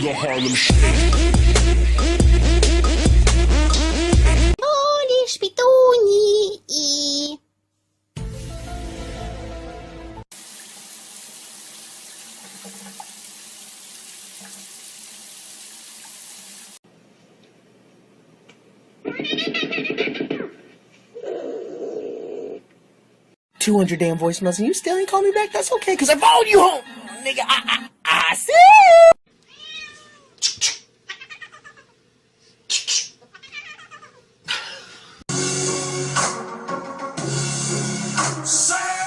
the Harlem Shake. Polish pituni. $200 damn voicemails and you still ain't call me back? That's okay, cause I followed you home, nigga. I see.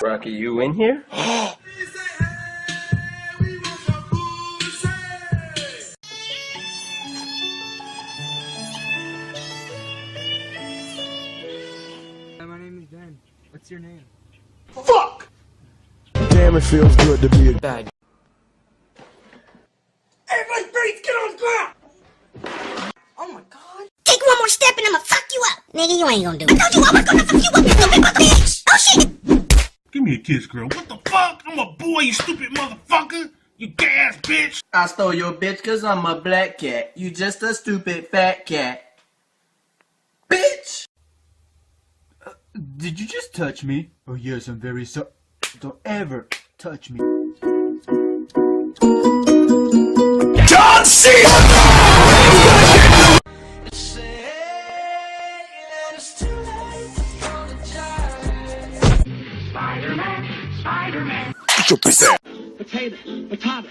Rocky, you in here? My name is Ben. What's your name? Fuck! Damn, it feels good to be a Bad. Hey, my face, get on the ground! Oh my god. Take one more step and I'ma fuck you up. Nigga, you ain't gonna do it. I told you I was gonna fuck you up, you stupid mother bitch. Oh shit. Give me a kiss, girl. What the fuck? I'm a boy, you stupid motherfucker! You gay-ass bitch! I stole your bitch cause I'm a black cat. You just a stupid fat cat. Bitch! Did you just touch me? Oh yes, I'm very sorry. Don't ever touch me. John C! Spider-Man! Get your piss out! Potato, potato,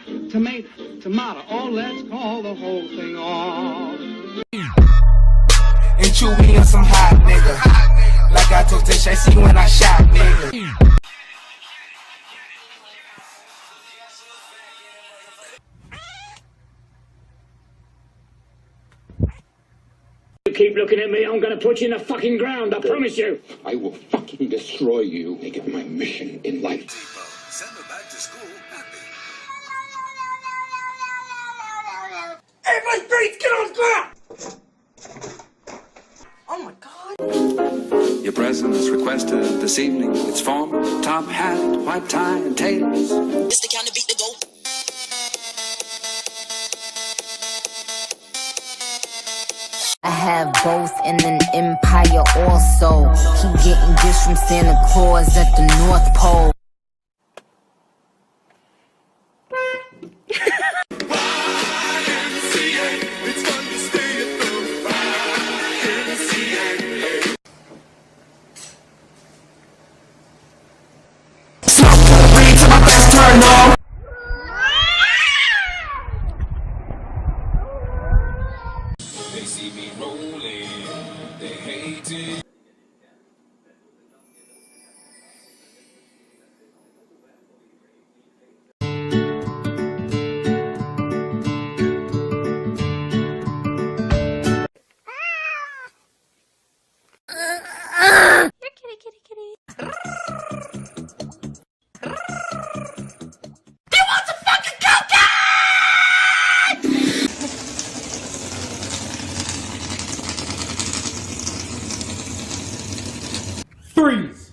tomato, oh, let's call the whole thing off. And chew me on some hot nigga. Like I told Tish, I see when I shot nigga. You keep looking at me, I'm gonna put you in the fucking ground, I promise you. I will fucking destroy you. Make it my mission in life. Send her back to school happy. Hey, my face, get on the ground! Oh my god. Your presence is requested this evening. It's formal, top hat, white tie, and tails. It's the kind of beat to go. I have both and an empire also. Keep getting gifts from Santa Claus at the North Pole. They see me rolling, they hate it. You're kitty, kitty, kitty. He wants a fucking cocaine! Freeze!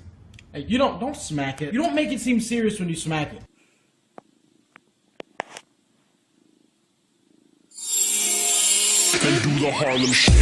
Hey, you don't smack it. You don't make it seem serious when you smack it. And do the Harlem Shake.